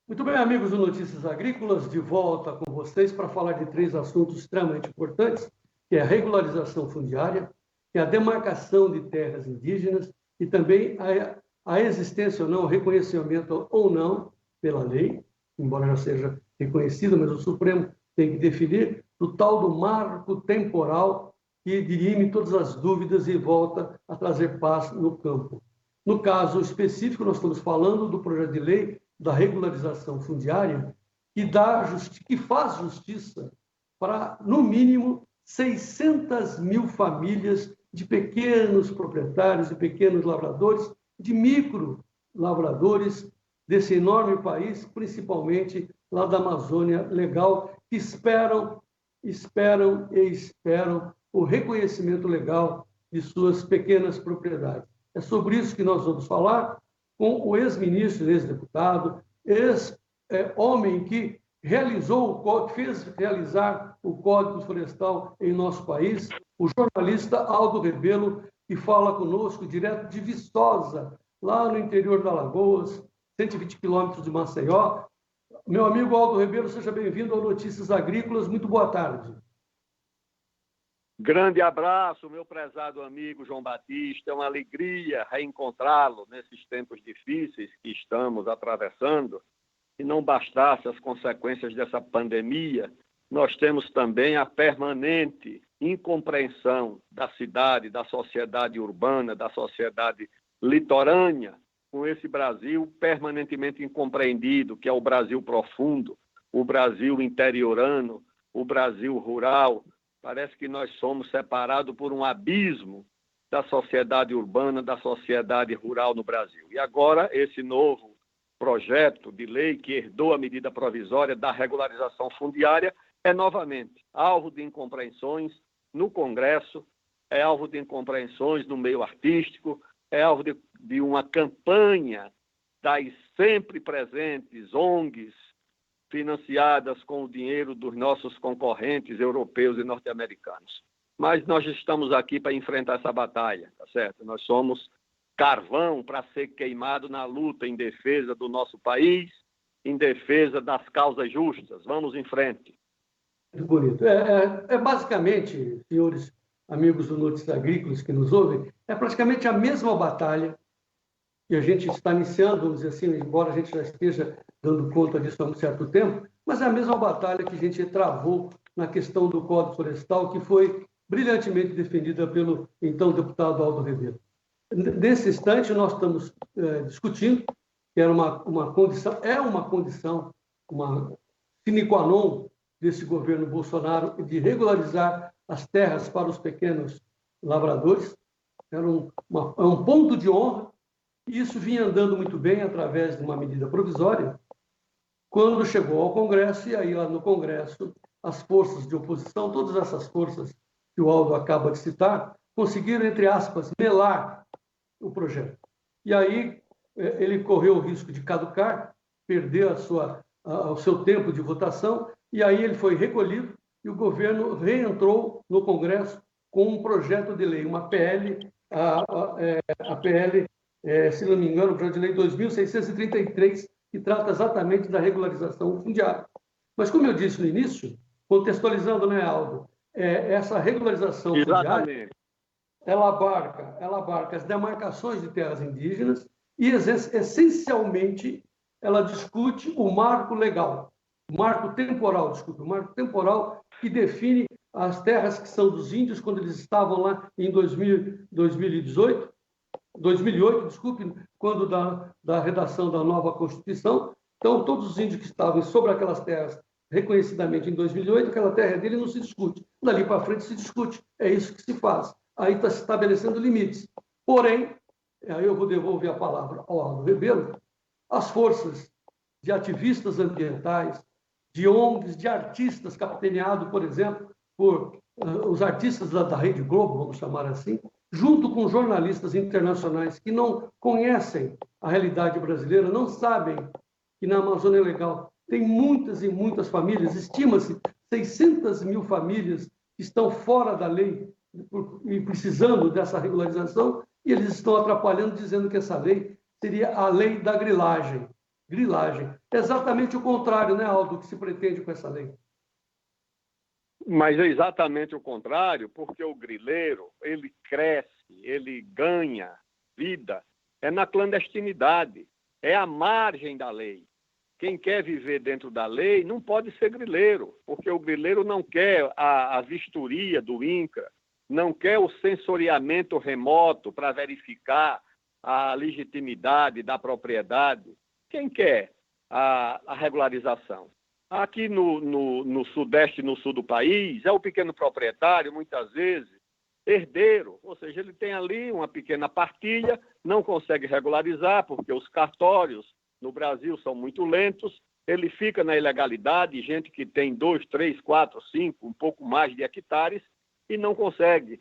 Muito bem, amigos do Notícias Agrícolas, de volta com vocês para falar de três assuntos extremamente importantes, que é a regularização fundiária, que é a demarcação de terras indígenas e também a existência ou não, o reconhecimento ou não pela lei, embora já seja reconhecido, mas o Supremo tem que definir o tal do marco temporal que dirime todas as dúvidas e volta a trazer paz no campo. No caso específico, nós estamos falando do projeto de lei da regularização fundiária, que faz justiça para, no mínimo, 600 mil famílias de pequenos proprietários, de pequenos lavradores, de micro lavradores desse enorme país, principalmente lá da Amazônia Legal, que esperam o reconhecimento legal de suas pequenas propriedades. É sobre isso que nós vamos falar com o ex-ministro, ex-deputado, ex-homem que fez realizar o Código Florestal em nosso país, o jornalista Aldo Rebelo, que fala conosco direto de Viçosa, lá no interior da Alagoas, 120 quilômetros de Maceió. Meu amigo Aldo Rebelo, seja bem-vindo ao Notícias Agrícolas. Muito boa tarde. Grande abraço, meu prezado amigo João Batista. É uma alegria reencontrá-lo nesses tempos difíceis que estamos atravessando. Se não bastasse as consequências dessa pandemia, nós temos também a permanente incompreensão da cidade, da sociedade urbana, da sociedade litorânea, com esse Brasil permanentemente incompreendido, que é o Brasil profundo, o Brasil interiorano, o Brasil rural. Parece que nós somos separados por um abismo da sociedade urbana, da sociedade rural no Brasil. E agora, esse novo projeto de lei que herdou a medida provisória da regularização fundiária é novamente alvo de incompreensões no Congresso, é alvo de incompreensões no meio artístico, é alvo de uma campanha das sempre presentes ONGs, financiadas com o dinheiro dos nossos concorrentes europeus e norte-americanos. Mas nós estamos aqui para enfrentar essa batalha, tá certo? Nós somos carvão para ser queimado na luta em defesa do nosso país, em defesa das causas justas. Vamos em frente. Muito bonito. Basicamente, senhores amigos do Notícias Agrícolas que nos ouvem, é praticamente a mesma batalha que a gente está iniciando, vamos dizer assim, embora a gente já esteja dando conta disso há um certo tempo, mas é a mesma batalha que a gente travou na questão do Código Florestal, que foi brilhantemente defendida pelo então deputado Aldo Rebelo. Nesse instante, nós estamos discutindo que era uma condição, uma sine qua non desse governo Bolsonaro de regularizar as terras para os pequenos lavradores. Era um ponto de honra. E isso vinha andando muito bem através de uma medida provisória, quando chegou ao Congresso, e aí lá no Congresso, as forças de oposição, todas essas forças que o Aldo acaba de citar, conseguiram, entre aspas, melar o projeto. E aí ele correu o risco de caducar, perder o seu tempo de votação, e aí ele foi recolhido e o governo reentrou no Congresso com um projeto de lei, uma PL, a PL, se não me engano, o projeto de lei 2.633, que trata exatamente da regularização fundiária. Mas, como eu disse no início, contextualizando, né, Aldo, essa regularização fundiária, ela abarca as demarcações de terras indígenas e, essencialmente, ela discute o marco legal, o marco temporal que define as terras que são dos índios quando eles estavam lá em 2008, quando da redação da nova Constituição. Então, todos os índios que estavam sobre aquelas terras, reconhecidamente em 2008, aquela terra dele não se discute. Dali para frente se discute. É isso que se faz. Aí está se estabelecendo limites. Porém, aí eu vou devolver a palavra ao Aldo Rebelo, as forças de ativistas ambientais, de ONGs, de artistas, capitaneado, por exemplo, por os artistas da Rede Globo, vamos chamar assim, junto com jornalistas internacionais que não conhecem a realidade brasileira, não sabem que na Amazônia Legal tem muitas e muitas famílias, estima-se 600 mil famílias que estão fora da lei e precisando dessa regularização, e eles estão atrapalhando, dizendo que essa lei seria a lei da grilagem. grilagem. Exatamente o contrário, né, Aldo, do que se pretende com essa lei. Mas é exatamente o contrário, porque o grileiro, ele cresce, ele ganha vida, é na clandestinidade, é à margem da lei. Quem quer viver dentro da lei não pode ser grileiro, porque o grileiro não quer a vistoria do INCRA, não quer o sensoriamento remoto para verificar a legitimidade da propriedade. Quem quer a regularização? Aqui no Sudeste e no Sul do país, é o pequeno proprietário, muitas vezes, herdeiro, ou seja, ele tem ali uma pequena partilha, não consegue regularizar, porque os cartórios no Brasil são muito lentos, ele fica na ilegalidade, gente que tem 2, 3, 4, 5, um pouco mais de hectares, e não consegue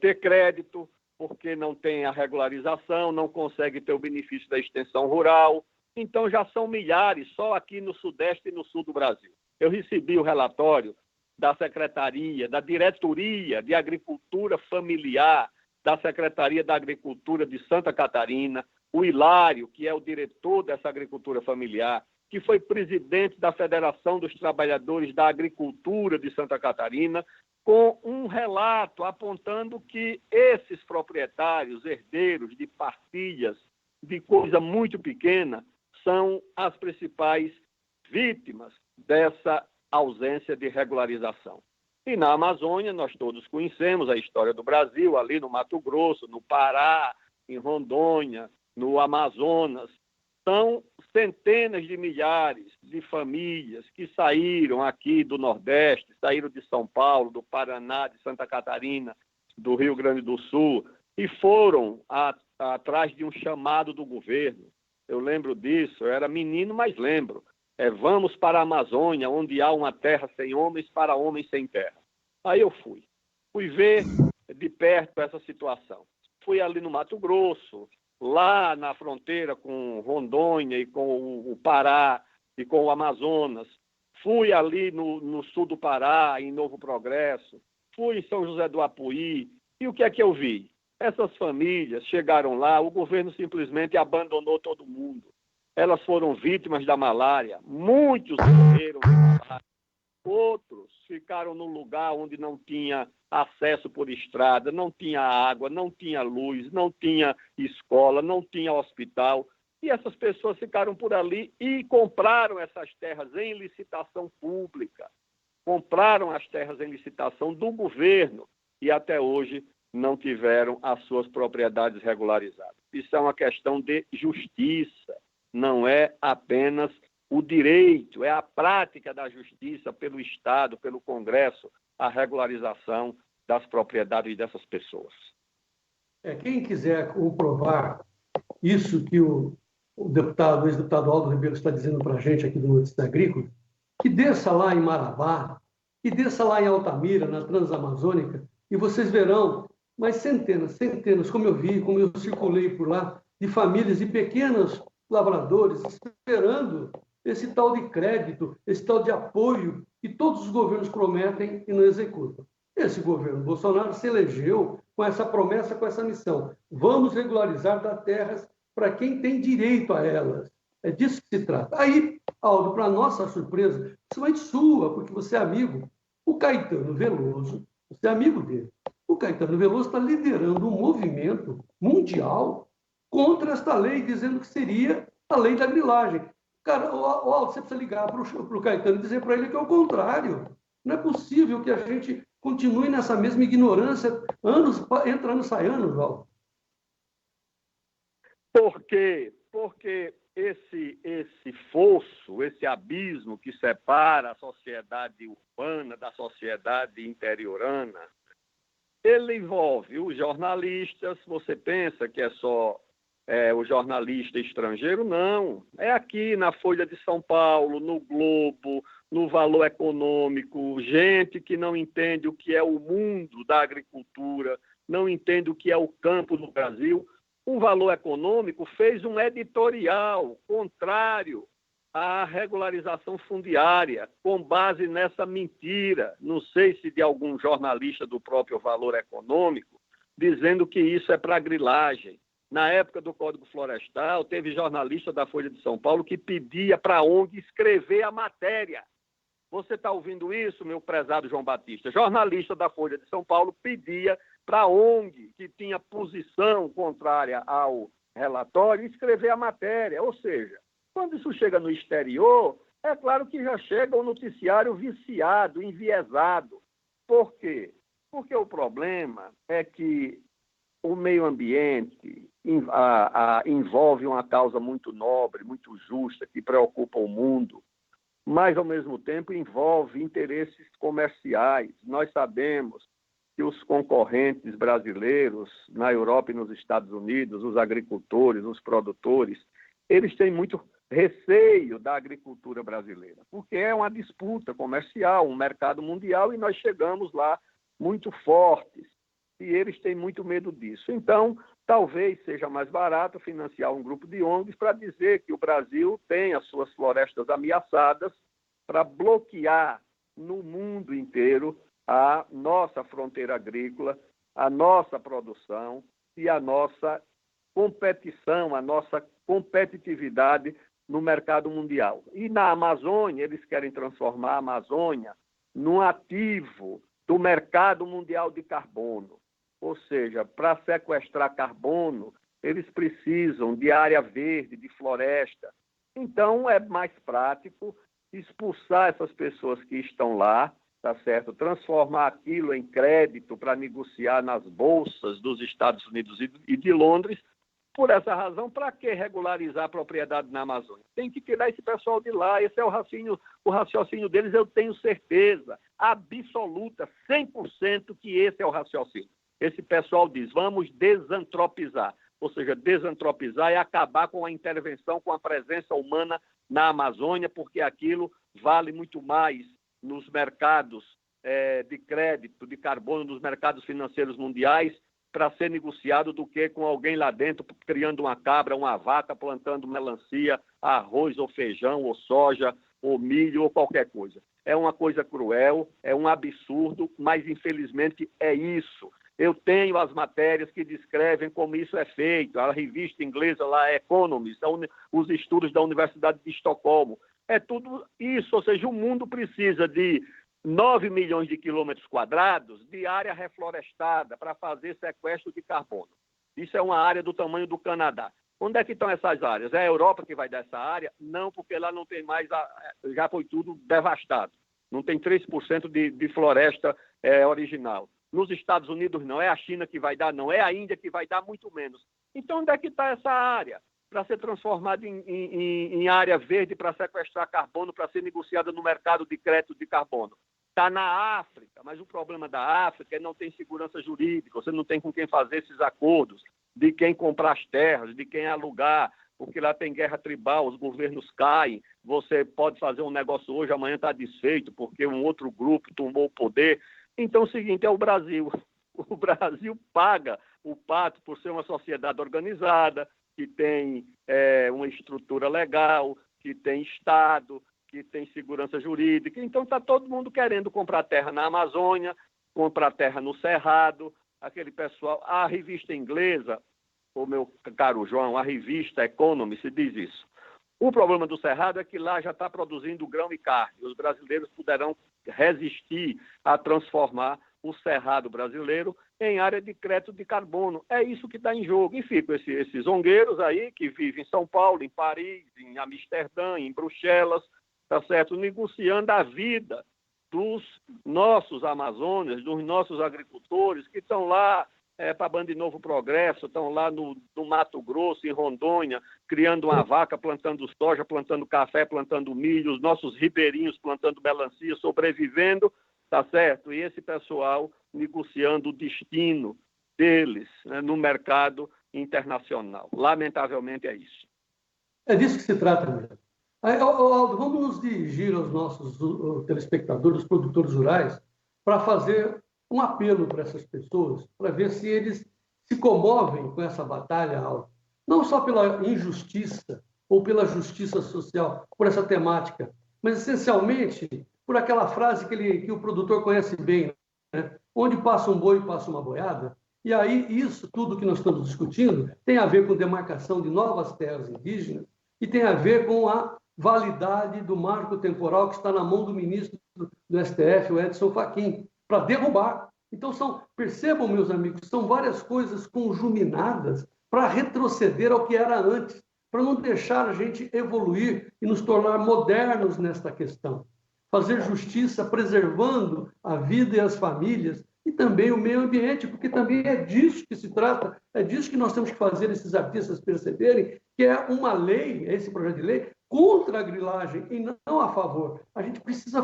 ter crédito, porque não tem a regularização, não consegue ter o benefício da extensão rural. Então, já são milhares, só aqui no Sudeste e no Sul do Brasil. Eu recebi o relatório da Secretaria, da Diretoria de Agricultura Familiar, da Secretaria da Agricultura de Santa Catarina, o Hilário, que é o diretor dessa agricultura familiar, que foi presidente da Federação dos Trabalhadores da Agricultura de Santa Catarina, com um relato apontando que esses proprietários, herdeiros de partilhas de coisa muito pequena, são as principais vítimas dessa ausência de regularização. E na Amazônia, nós todos conhecemos a história do Brasil, ali no Mato Grosso, no Pará, em Rondônia, no Amazonas. São centenas de milhares de famílias que saíram aqui do Nordeste, saíram de São Paulo, do Paraná, de Santa Catarina, do Rio Grande do Sul, e foram atrás de um chamado do governo. Eu lembro disso, eu era menino, mas lembro. Vamos para a Amazônia, onde há uma terra sem homens para homens sem terra. Aí eu fui ver de perto essa situação. Fui ali no Mato Grosso, lá na fronteira com Rondônia e com o Pará e com o Amazonas. Fui ali no sul do Pará, em Novo Progresso. Fui em São José do Apuí. E o que é que eu vi? Essas famílias chegaram lá, o governo simplesmente abandonou todo mundo. Elas foram vítimas da malária, muitos morreram de malária, outros ficaram num lugar onde não tinha acesso por estrada, não tinha água, não tinha luz, não tinha escola, não tinha hospital. E essas pessoas ficaram por ali e compraram essas terras em licitação pública. Compraram as terras em licitação do governo e até hoje não tiveram as suas propriedades regularizadas. Isso é uma questão de justiça, não é apenas o direito, é a prática da justiça pelo Estado, pelo Congresso, a regularização das propriedades dessas pessoas. Quem quiser comprovar isso que o ex-deputado Aldo Ribeiro está dizendo para a gente aqui do Notícias Agrícolas, que desça lá em Marabá, que desça lá em Altamira, na Transamazônica, e vocês verão mas centenas, como eu vi, como eu circulei por lá, de famílias e pequenos lavradores esperando esse tal de crédito, esse tal de apoio que todos os governos prometem e não executam. Esse governo Bolsonaro se elegeu com essa promessa, com essa missão. Vamos regularizar das terras para quem tem direito a elas. É disso que se trata. Aí, Aldo, para nossa surpresa, principalmente sua, porque você é amigo, o Caetano Veloso, você é amigo dele. O Caetano Veloso está liderando um movimento mundial contra esta lei, dizendo que seria a lei da grilagem. Cara, Aldo, você precisa ligar para o Caetano e dizer para ele que é o contrário. Não é possível que a gente continue nessa mesma ignorância, entra ano, sai ano, Aldo. Por quê? Porque esse fosso, esse abismo que separa a sociedade urbana da sociedade interiorana, ele envolve os jornalistas. Você pensa que é só o jornalista estrangeiro? Não. É aqui na Folha de São Paulo, no Globo, no Valor Econômico, gente que não entende o que é o mundo da agricultura, não entende o que é o campo no Brasil. O Valor Econômico fez um editorial contrário à regularização fundiária, com base nessa mentira, não sei se de algum jornalista do próprio Valor Econômico, dizendo que isso é para grilagem. Na época do Código Florestal, teve jornalista da Folha de São Paulo que pedia para a ONG escrever a matéria. Você está ouvindo isso, meu prezado João Batista? Jornalista da Folha de São Paulo pedia para a ONG, que tinha posição contrária ao relatório, escrever a matéria. Ou seja, quando isso chega no exterior, é claro que já chega um noticiário viciado, enviesado. Por quê? Porque o problema é que o meio ambiente envolve uma causa muito nobre, muito justa, que preocupa o mundo, mas, ao mesmo tempo, envolve interesses comerciais. Nós sabemos que os concorrentes brasileiros na Europa e nos Estados Unidos, os agricultores, os produtores, eles têm muito receio da agricultura brasileira, porque é uma disputa comercial, um mercado mundial, e nós chegamos lá muito fortes, e eles têm muito medo disso. Então, talvez seja mais barato financiar um grupo de ONGs para dizer que o Brasil tem as suas florestas ameaçadas, para bloquear no mundo inteiro a nossa fronteira agrícola, a nossa produção e a nossa competição, a nossa competitividade no mercado mundial. E na Amazônia, eles querem transformar a Amazônia num ativo do mercado mundial de carbono. Ou seja, para sequestrar carbono, eles precisam de área verde, de floresta. Então, é mais prático expulsar essas pessoas que estão lá, tá certo? Transformar aquilo em crédito para negociar nas bolsas dos Estados Unidos e de Londres. Por essa razão, para que regularizar a propriedade na Amazônia? Tem que tirar esse pessoal de lá. Esse é o raciocínio deles, eu tenho certeza absoluta, 100% que esse é o raciocínio. Esse pessoal diz, vamos desantropizar. Ou seja, desantropizar é acabar com a intervenção, com a presença humana na Amazônia, porque aquilo vale muito mais nos mercados de crédito, de carbono, nos mercados financeiros mundiais, para ser negociado do que com alguém lá dentro criando uma cabra, uma vaca, plantando melancia, arroz ou feijão ou soja ou milho ou qualquer coisa. É uma coisa cruel, é um absurdo, mas infelizmente é isso. Eu tenho as matérias que descrevem como isso é feito, a revista inglesa lá, Economist, os estudos da Universidade de Estocolmo. É tudo isso, ou seja, o mundo precisa de 9 milhões de quilômetros quadrados de área reflorestada para fazer sequestro de carbono. Isso é uma área do tamanho do Canadá. Onde é que estão essas áreas? É a Europa que vai dar essa área? Não, porque lá não tem mais, já foi tudo devastado. Não tem 3% de floresta original. Nos Estados Unidos não, é a China que vai dar, não, é a Índia que vai dar muito menos. Então, onde é que está essa área? Para ser transformada em área verde, para sequestrar carbono, para ser negociada no mercado de crédito de carbono. Está na África, mas o problema da África é que não tem segurança jurídica, você não tem com quem fazer esses acordos, de quem comprar as terras, de quem alugar, porque lá tem guerra tribal, os governos caem, você pode fazer um negócio hoje, amanhã está desfeito, porque um outro grupo tomou o poder. Então, é o seguinte, é o Brasil. O Brasil paga o pato por ser uma sociedade organizada, que tem uma estrutura legal, que tem Estado, que tem segurança jurídica. Então, está todo mundo querendo comprar terra na Amazônia, comprar terra no Cerrado, aquele pessoal. A revista inglesa, o meu caro João, a revista Economist diz isso. O problema do Cerrado é que lá já está produzindo grão e carne. Os brasileiros poderão resistir a transformar o Cerrado brasileiro em área de crédito de carbono. É isso que está em jogo. E ficam esses zongueiros aí que vivem em São Paulo, em Paris, em Amsterdã, em Bruxelas, tá certo? Negociando a vida dos nossos amazônias, dos nossos agricultores que estão lá para a Banda de Novo Progresso, estão lá no Mato Grosso, em Rondônia, criando uma vaca, plantando soja, plantando café, plantando milho, os nossos ribeirinhos plantando melancia, sobrevivendo, tá certo? E esse pessoal negociando o destino deles, né, no mercado internacional. Lamentavelmente é isso. É disso que se trata, mesmo. Aldo, vamos nos dirigir aos nossos telespectadores, os produtores rurais, para fazer um apelo para essas pessoas, para ver se eles se comovem com essa batalha, Aldo. Não só pela injustiça ou pela justiça social, por essa temática, mas essencialmente por aquela frase que o produtor conhece bem, né? Onde passa um boi, passa uma boiada. E aí, isso tudo que nós estamos discutindo tem a ver com demarcação de novas terras indígenas e tem a ver com a validade do marco temporal que está na mão do ministro do STF, o Edson Fachin, para derrubar. Então, percebam, meus amigos, são várias coisas conjuminadas para retroceder ao que era antes, para não deixar a gente evoluir e nos tornar modernos nesta questão. Fazer justiça preservando a vida e as famílias e também o meio ambiente, porque também é disso que se trata, é disso que nós temos que fazer esses artistas perceberem, que é uma lei, esse projeto de lei, contra a grilagem e não a favor. A gente precisa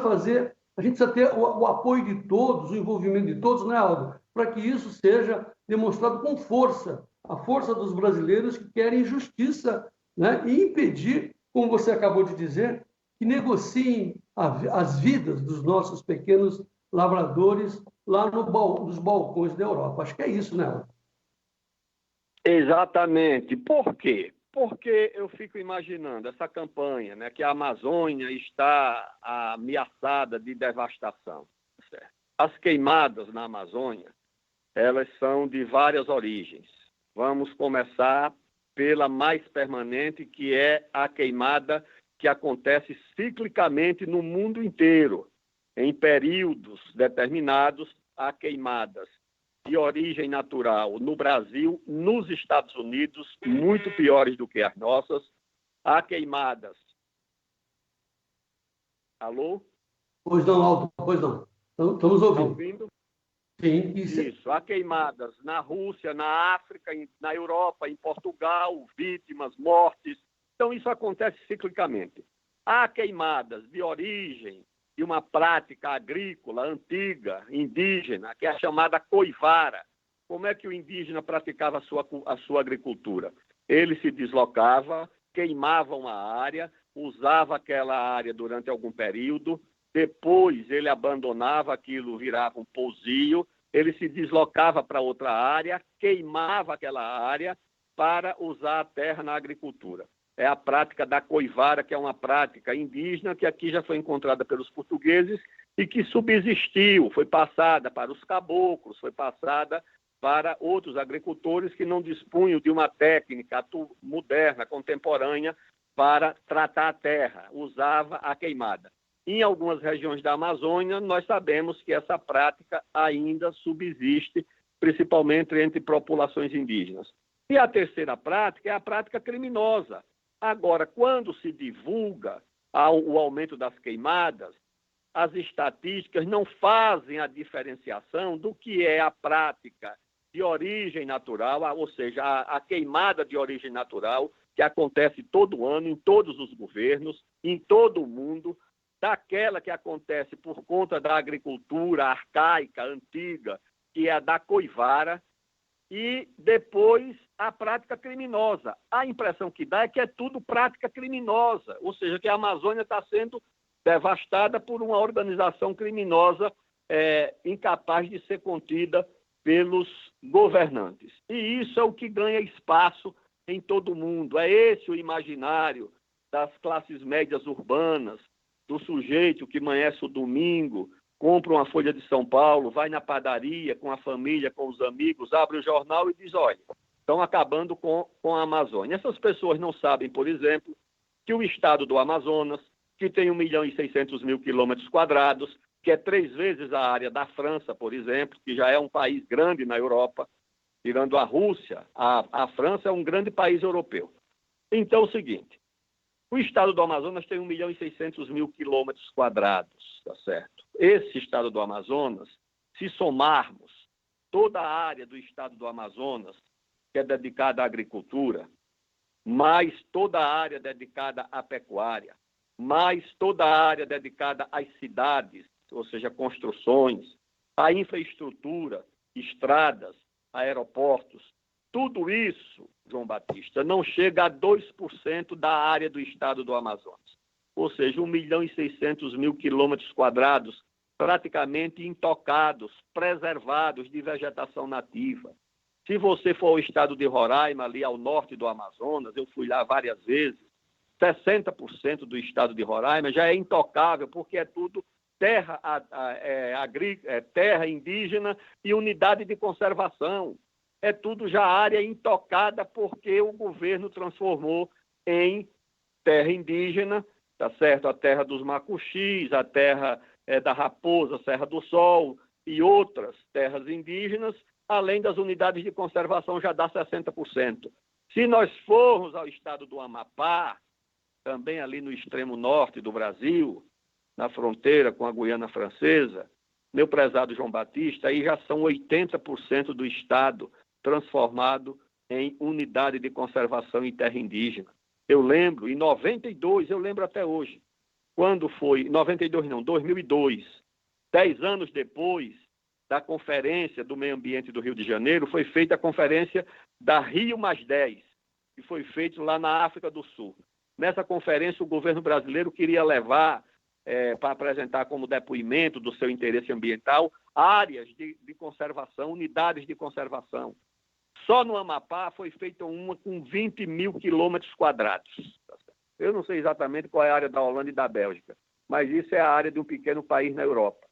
ter o apoio de todos, o envolvimento de todos, né, Aldo? Para que isso seja demonstrado com força, a força dos brasileiros que querem justiça, né? E impedir, como você acabou de dizer, que negociem as vidas dos nossos pequenos lavradores lá nos balcões da Europa. Acho que é isso, né? Exatamente. Por quê? Porque eu fico imaginando essa campanha, né, que a Amazônia está ameaçada de devastação. Certo? As queimadas na Amazônia, elas são de várias origens. Vamos começar pela mais permanente, que é a queimada que acontece ciclicamente no mundo inteiro. Em períodos determinados, há queimadas de origem natural no Brasil, nos Estados Unidos, muito piores do que as nossas. Há queimadas. Alô? Pois não, Aldo, pois não. Estamos ouvindo. Está ouvindo? Sim. Isso. Há queimadas na Rússia, na África, na Europa, em Portugal, vítimas, mortes. Então, isso acontece ciclicamente. Há queimadas de origem de uma prática agrícola antiga, indígena, que é a chamada coivara. Como é que o indígena praticava a sua agricultura? Ele se deslocava, queimava uma área, usava aquela área durante algum período, depois ele abandonava aquilo, virava um pousio, ele se deslocava para outra área, queimava aquela área para usar a terra na agricultura. É a prática da coivara, que é uma prática indígena que aqui já foi encontrada pelos portugueses e que subsistiu, foi passada para os caboclos, foi passada para outros agricultores que não dispunham de uma técnica moderna, contemporânea, para tratar a terra, usava a queimada. Em algumas regiões da Amazônia, nós sabemos que essa prática ainda subsiste, principalmente entre populações indígenas. E a terceira prática é a prática criminosa. Agora, quando se divulga o aumento das queimadas, as estatísticas não fazem a diferenciação do que é a prática de origem natural, ou seja, a queimada de origem natural, que acontece todo ano, em todos os governos, em todo o mundo, daquela que acontece por conta da agricultura arcaica, antiga, que é a da coivara, e depois a prática criminosa. A impressão que dá é que é tudo prática criminosa, ou seja, que a Amazônia está sendo devastada por uma organização criminosa incapaz de ser contida pelos governantes. E isso é o que ganha espaço em todo o mundo. É esse o imaginário das classes médias urbanas, do sujeito que amanhece o domingo, compra uma Folha de São Paulo, vai na padaria com a família, com os amigos, abre o jornal e diz, olha, estão acabando com a Amazônia. Essas pessoas não sabem, por exemplo, que o estado do Amazonas, que tem 1.600.000 quilômetros quadrados, que é 3 vezes a área da França, por exemplo, que já é um país grande na Europa, tirando a Rússia, a França é um grande país europeu. Então, é o seguinte, o estado do Amazonas tem 1.600.000 quilômetros quadrados, tá certo? Esse estado do Amazonas, se somarmos toda a área do estado do Amazonas, que é dedicada à agricultura, mais toda a área dedicada à pecuária, mais toda a área dedicada às cidades, ou seja, construções, à infraestrutura, estradas, aeroportos, tudo isso, João Batista, não chega a 2% da área do estado do Amazonas. Ou seja, 1.600.000 quilômetros quadrados praticamente intocados, preservados de vegetação nativa. Se você for ao estado de Roraima, ali ao norte do Amazonas, eu fui lá várias vezes, 60% do estado de Roraima já é intocável, porque é tudo terra indígena e unidade de conservação. é tudo já área intocada, porque o governo transformou em terra indígena, tá certo? A terra dos macuxis, a terra da Raposa, Serra do Sol e outras terras indígenas, além das unidades de conservação, já dá 60%. Se nós formos ao estado do Amapá, também ali no extremo norte do Brasil, na fronteira com a Guiana Francesa, meu prezado João Batista, aí já são 80% do estado transformado em unidade de conservação em terra indígena. Eu lembro, em 92, eu lembro até hoje, quando foi, 92 não, 2002, 10 anos depois da Conferência do Meio Ambiente do Rio de Janeiro, foi feita a Conferência da Rio+10, que foi feita lá na África do Sul. Nessa conferência, o governo brasileiro queria levar, para apresentar como depoimento do seu interesse ambiental, áreas de conservação, unidades de conservação. Só no Amapá foi feita uma com 20 mil quilômetros quadrados. Eu não sei exatamente qual é a área da Holanda e da Bélgica, mas isso é a área de um pequeno país na Europa.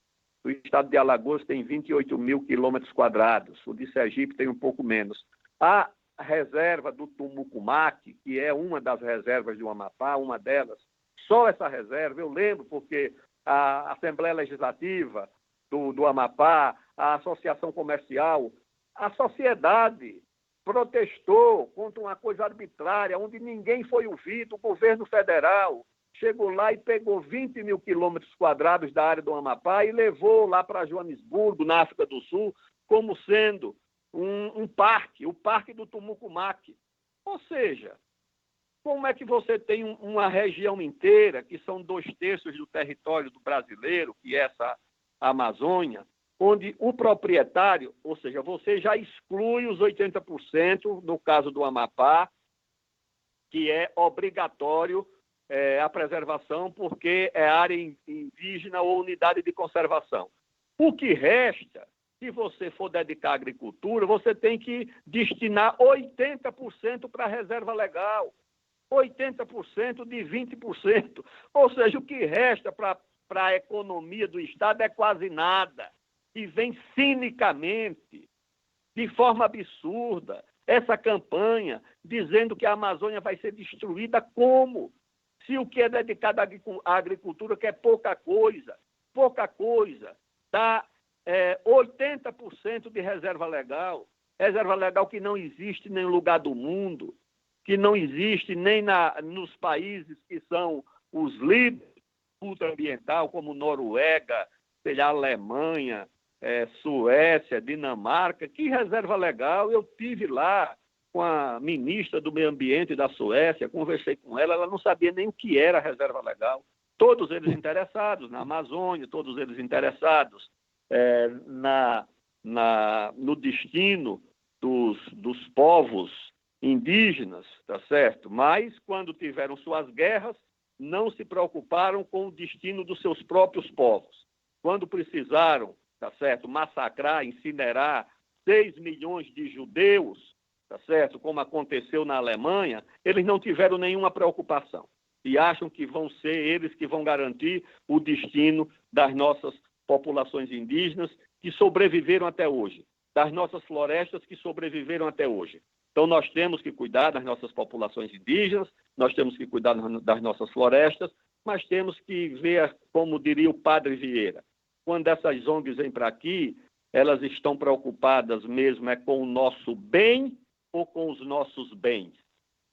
O estado de Alagoas tem 28 mil quilômetros quadrados, o de Sergipe tem um pouco menos. A reserva do Tumucumaque, que é uma das reservas do Amapá, uma delas, só essa reserva, eu lembro porque a Assembleia Legislativa do Amapá, a Associação Comercial, a sociedade protestou contra uma coisa arbitrária, onde ninguém foi ouvido. O governo federal chegou lá e pegou 20 mil quilômetros quadrados da área do Amapá e levou lá para Joanesburgo, na África do Sul, como sendo um parque, o Parque do Tumucumaque. Ou seja, como é que você tem uma região inteira, que são 2/3 do território do brasileiro, que é essa Amazônia, onde o proprietário, ou seja, você já exclui os 80%, no caso do Amapá, que é obrigatório a preservação, porque é área indígena ou unidade de conservação. O que resta, se você for dedicar à agricultura, você tem que destinar 80% para a reserva legal, 80% de 20%. Ou seja, o que resta para a economia do Estado é quase nada. E vem cinicamente, de forma absurda, essa campanha dizendo que a Amazônia vai ser destruída como? Se o que é dedicado à agricultura, que é pouca coisa, dá 80% de reserva legal que não existe em nenhum lugar do mundo, que não existe nem nos países que são os líderes ambiental, como Noruega, sei lá, Alemanha, Suécia, Dinamarca. Que reserva legal? Eu tive lá com a ministra do Meio Ambiente da Suécia, conversei com ela não sabia nem o que era reserva legal. Todos eles interessados na Amazônia, todos eles interessados no destino dos povos indígenas, tá certo? Mas, quando tiveram suas guerras, não se preocuparam com o destino dos seus próprios povos. Quando precisaram, tá certo, massacrar, incinerar 6 milhões de judeus, tá certo, como aconteceu na Alemanha, eles não tiveram nenhuma preocupação. E acham que vão ser eles que vão garantir o destino das nossas populações indígenas que sobreviveram até hoje, das nossas florestas que sobreviveram até hoje. Então, nós temos que cuidar das nossas populações indígenas, nós temos que cuidar das nossas florestas, mas temos que ver, como diria o Padre Vieira, quando essas ONGs vêm para aqui, elas estão preocupadas mesmo com o nosso bem ou com os nossos bens?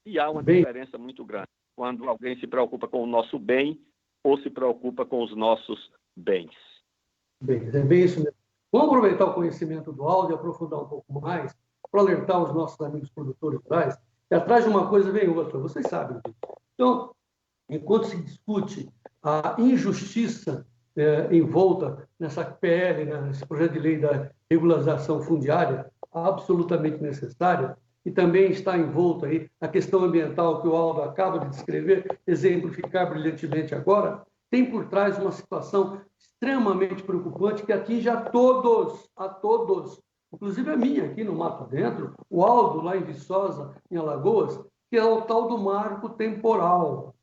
E há uma diferença muito grande quando alguém se preocupa com o nosso bem ou se preocupa com os nossos bens. Bem, é bem isso mesmo. Vamos aproveitar o conhecimento do áudio e aprofundar um pouco mais para alertar os nossos amigos produtores rurais que atrás de uma coisa vem outra, vocês sabem disso. Então, enquanto se discute a injustiça envolta nessa PL, nesse projeto de lei da regularização fundiária, absolutamente necessária, e também está envolta aí a questão ambiental que o Aldo acaba de descrever, exemplificar brilhantemente agora, tem por trás uma situação extremamente preocupante que atinge a todos, inclusive a minha aqui no Mato Dentro, o Aldo lá em Viçosa, em Alagoas, que é o tal do marco temporal.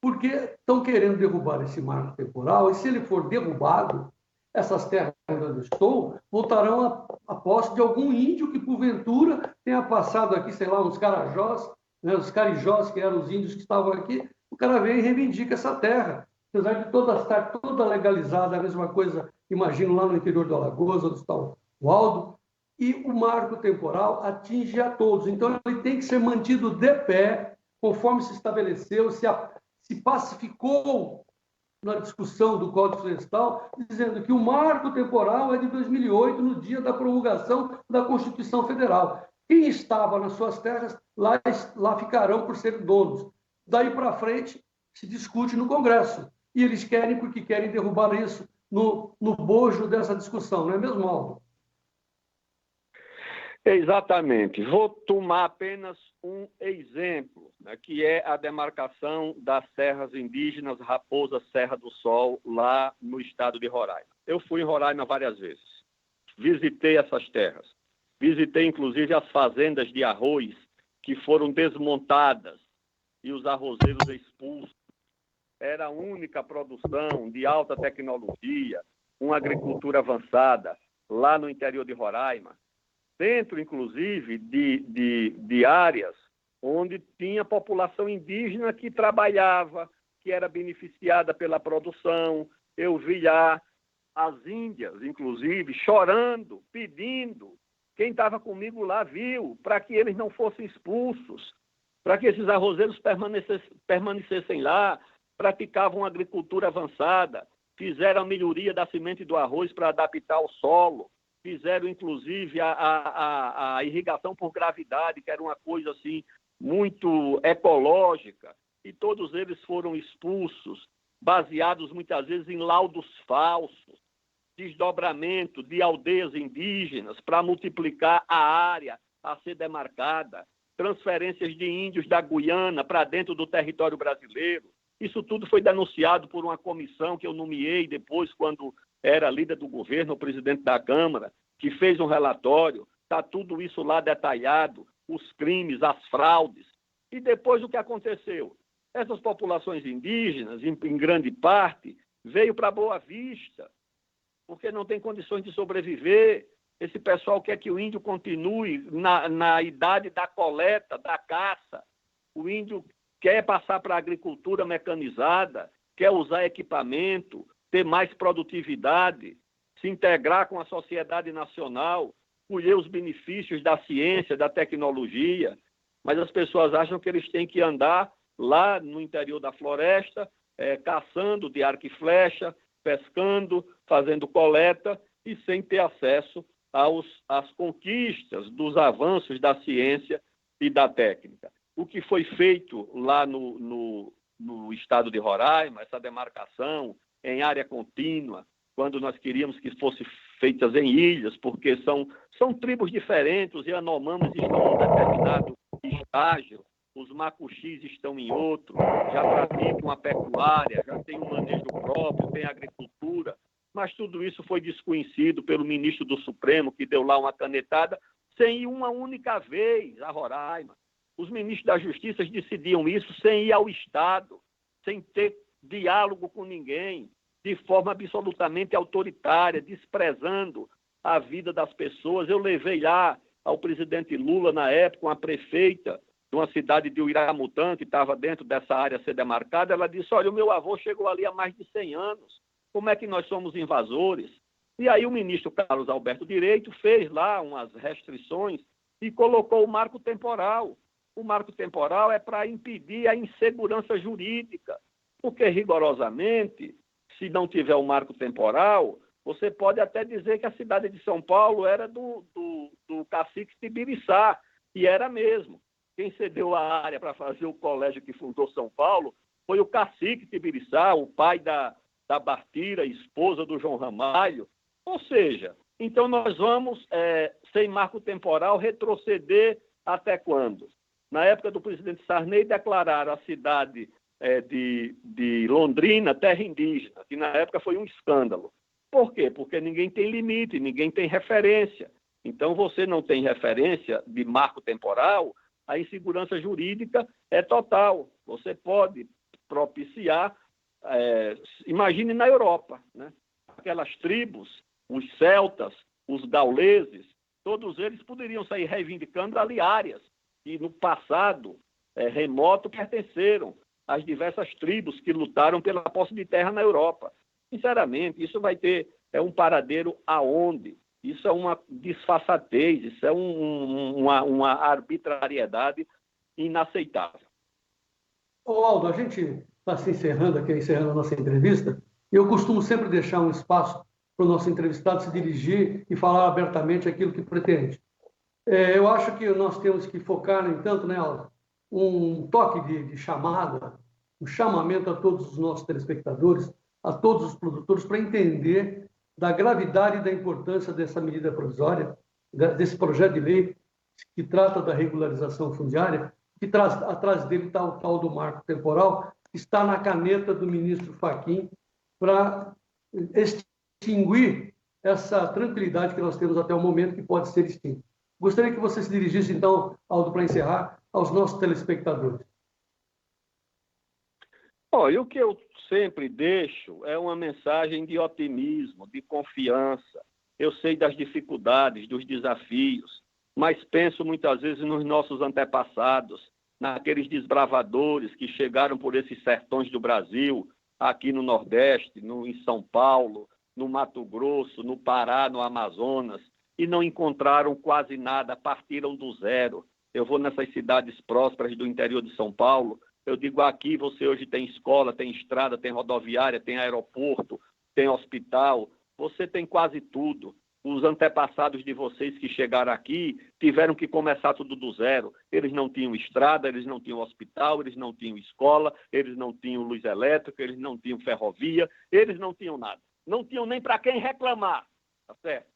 Porque estão querendo derrubar esse marco temporal, e se ele for derrubado, essas terras onde eu estou, voltarão à posse de algum índio que, porventura, tenha passado aqui, sei lá, uns carajós, né, os carijós, que eram os índios que estavam aqui, o cara vem e reivindica essa terra. Apesar de toda estar toda legalizada, a mesma coisa, imagino, lá no interior do Alagoas, onde está o Aldo, e o marco temporal atinge a todos. Então, ele tem que ser mantido de pé, conforme se estabeleceu, se pacificou na discussão do Código Florestal, dizendo que o marco temporal é de 2008, no dia da promulgação da Constituição Federal. Quem estava nas suas terras, lá ficarão por serem donos. Daí para frente, se discute no Congresso. E eles querem, porque querem derrubar isso no bojo dessa discussão, não é mesmo, Aldo? Exatamente. Vou tomar apenas um exemplo, né, que é a demarcação das terras indígenas Raposa Serra do Sol, lá no estado de Roraima. Eu fui em Roraima várias vezes, visitei essas terras, visitei inclusive as fazendas de arroz que foram desmontadas e os arrozeiros expulsos. Era a única produção de alta tecnologia, uma agricultura avançada lá no interior de Roraima, dentro, inclusive, de áreas onde tinha população indígena que trabalhava, que era beneficiada pela produção. Eu vi lá as índias, inclusive, chorando, pedindo. Quem estava comigo lá viu, para que eles não fossem expulsos, para que esses arrozeiros permanecessem lá, praticavam agricultura avançada, fizeram a melhoria da semente do arroz para adaptar o solo, fizeram, inclusive, a irrigação por gravidade, que era uma coisa assim muito ecológica, e todos eles foram expulsos, baseados muitas vezes em laudos falsos, desdobramento de aldeias indígenas para multiplicar a área a ser demarcada, transferências de índios da Guiana para dentro do território brasileiro. Isso tudo foi denunciado por uma comissão que eu nomeei depois, quando era líder do governo, o presidente da Câmara, que fez um relatório, está tudo isso lá detalhado, os crimes, as fraudes. E depois o que aconteceu? Essas populações indígenas, em grande parte, veio para Boa Vista, porque não tem condições de sobreviver. Esse pessoal quer que o índio continue na idade da coleta, da caça. O índio quer passar para a agricultura mecanizada, quer usar equipamento, ter mais produtividade, se integrar com a sociedade nacional, colher os benefícios da ciência, da tecnologia. Mas as pessoas acham que eles têm que andar lá no interior da floresta, caçando de arco e flecha, pescando, fazendo coleta e sem ter acesso às conquistas dos avanços da ciência e da técnica. O que foi feito lá no estado de Roraima, essa demarcação em área contínua, quando nós queríamos que fossem feitas em ilhas, porque são tribos diferentes, os Yanomamis estão em determinado estágio, os Macuxis estão em outro, já praticam a pecuária, já tem um manejo próprio, tem agricultura, mas tudo isso foi desconhecido pelo ministro do Supremo, que deu lá uma canetada, sem ir uma única vez a Roraima. Os ministros da Justiça decidiam isso sem ir ao Estado, sem ter diálogo com ninguém, de forma absolutamente autoritária, desprezando a vida das pessoas. Eu levei lá ao presidente Lula, na época, uma prefeita de uma cidade de Uiramutã, que estava dentro dessa área a ser demarcada. Ela disse: olha, o meu avô chegou ali há mais de 100 anos, como é que nós somos invasores? E aí o ministro Carlos Alberto Direito fez lá umas restrições e colocou o marco temporal. O marco temporal é para impedir a insegurança jurídica, porque rigorosamente, se não tiver o marco temporal, você pode até dizer que a cidade de São Paulo era do cacique Tibiriçá, e era mesmo. Quem cedeu a área para fazer o colégio que fundou São Paulo foi o cacique Tibiriçá, o pai da Bartira, esposa do João Ramalho. Ou seja, então nós vamos, sem marco temporal, retroceder até quando? Na época do presidente Sarney, declararam a cidade de Londrina terra indígena, que na época foi um escândalo. Por quê? Porque ninguém tem limite, ninguém tem referência. Então, você não tem referência de marco temporal, a insegurança jurídica é total. Você pode propiciar, imagine na Europa, né? Aquelas tribos os celtas, os gauleses, todos eles poderiam sair reivindicando ali áreas que no passado remoto pertenceram às diversas tribos que lutaram pela posse de terra na Europa. Sinceramente, isso vai ter um paradeiro aonde? Isso é uma disfarçatez, isso é uma arbitrariedade inaceitável. Ô, Aldo, a gente está se encerrando a nossa entrevista, e eu costumo sempre deixar um espaço para o nosso entrevistado se dirigir e falar abertamente aquilo que pretende. Eu acho que nós temos que focar, no entanto, né, Aldo, um toque de chamada, um chamamento a todos os nossos telespectadores, a todos os produtores, para entender da gravidade e da importância dessa medida provisória, desse projeto de lei que trata da regularização fundiária, que atrás dele está o tal do marco temporal, que está na caneta do ministro Fachin para extinguir essa tranquilidade que nós temos até o momento, que pode ser extinta. Gostaria que você se dirigisse, então, Aldo, para encerrar, aos nossos telespectadores. Olha, o que eu sempre deixo é uma mensagem de otimismo, de confiança. Eu sei das dificuldades, dos desafios, mas penso muitas vezes nos nossos antepassados, naqueles desbravadores que chegaram por esses sertões do Brasil, aqui no Nordeste, em São Paulo, no Mato Grosso, no Pará, no Amazonas, e não encontraram quase nada, partiram do zero. Eu vou nessas cidades prósperas do interior de São Paulo, eu digo, aqui você hoje tem escola, tem estrada, tem rodoviária, tem aeroporto, tem hospital, você tem quase tudo. Os antepassados de vocês que chegaram aqui tiveram que começar tudo do zero. Eles não tinham estrada, eles não tinham hospital, eles não tinham escola, eles não tinham luz elétrica, eles não tinham ferrovia, eles não tinham nada. Não tinham nem para quem reclamar, tá certo?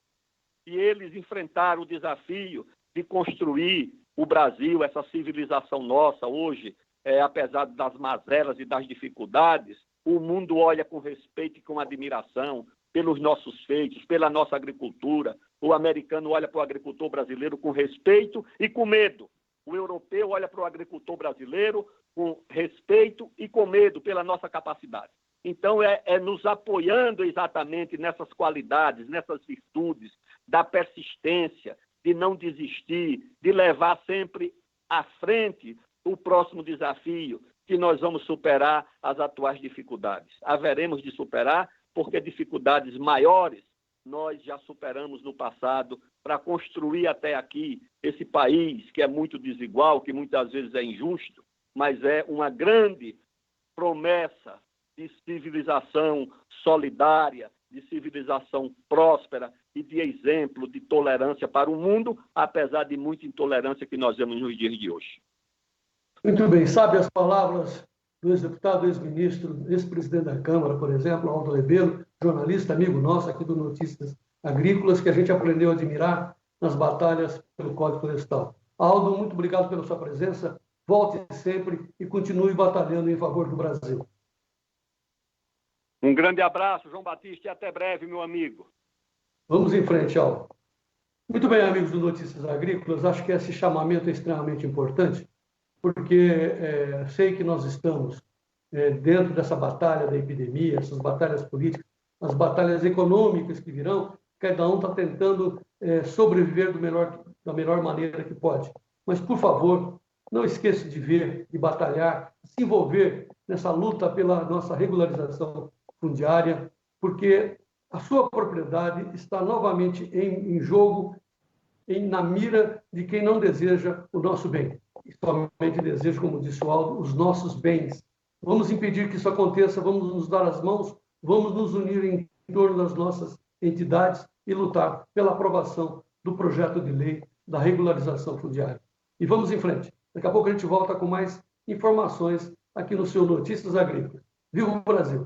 E eles enfrentaram o desafio de construir o Brasil, essa civilização nossa hoje, apesar das mazelas e das dificuldades, o mundo olha com respeito e com admiração pelos nossos feitos, pela nossa agricultura. O americano olha para o agricultor brasileiro com respeito e com medo. O europeu olha para o agricultor brasileiro com respeito e com medo pela nossa capacidade. Então, é nos apoiando exatamente nessas qualidades, nessas virtudes, da persistência, de não desistir, de levar sempre à frente o próximo desafio, que nós vamos superar as atuais dificuldades. Haveremos de superar, porque dificuldades maiores nós já superamos no passado para construir até aqui esse país que é muito desigual, que muitas vezes é injusto, mas é uma grande promessa de civilização solidária, de civilização próspera e de exemplo de tolerância para o mundo, apesar de muita intolerância que nós vemos nos dias de hoje. Muito bem, sabe as palavras do ex-deputado, ex-ministro, ex-presidente da Câmara, por exemplo, Aldo Rebelo, jornalista, amigo nosso aqui do Notícias Agrícolas, que a gente aprendeu a admirar nas batalhas pelo Código Florestal. Aldo, muito obrigado pela sua presença, volte sempre e continue batalhando em favor do Brasil. Um grande abraço, João Batista, e até breve, meu amigo. Vamos em frente, Aldo. Muito bem, amigos do Notícias Agrícolas, acho que esse chamamento é extremamente importante, porque sei que nós estamos dentro dessa batalha da epidemia, essas batalhas políticas, as batalhas econômicas que virão, cada um está tentando sobreviver da melhor maneira que pode. Mas, por favor, não esqueça de ver, de batalhar, se envolver nessa luta pela nossa regularização fundiária, porque a sua propriedade está novamente em jogo, na mira de quem não deseja o nosso bem. E somente deseja, como disse o Aldo, os nossos bens. Vamos impedir que isso aconteça, vamos nos dar as mãos, vamos nos unir em torno das nossas entidades e lutar pela aprovação do projeto de lei da regularização fundiária. E vamos em frente. Daqui a pouco a gente volta com mais informações aqui no seu Notícias Agrícolas. Viva o Brasil!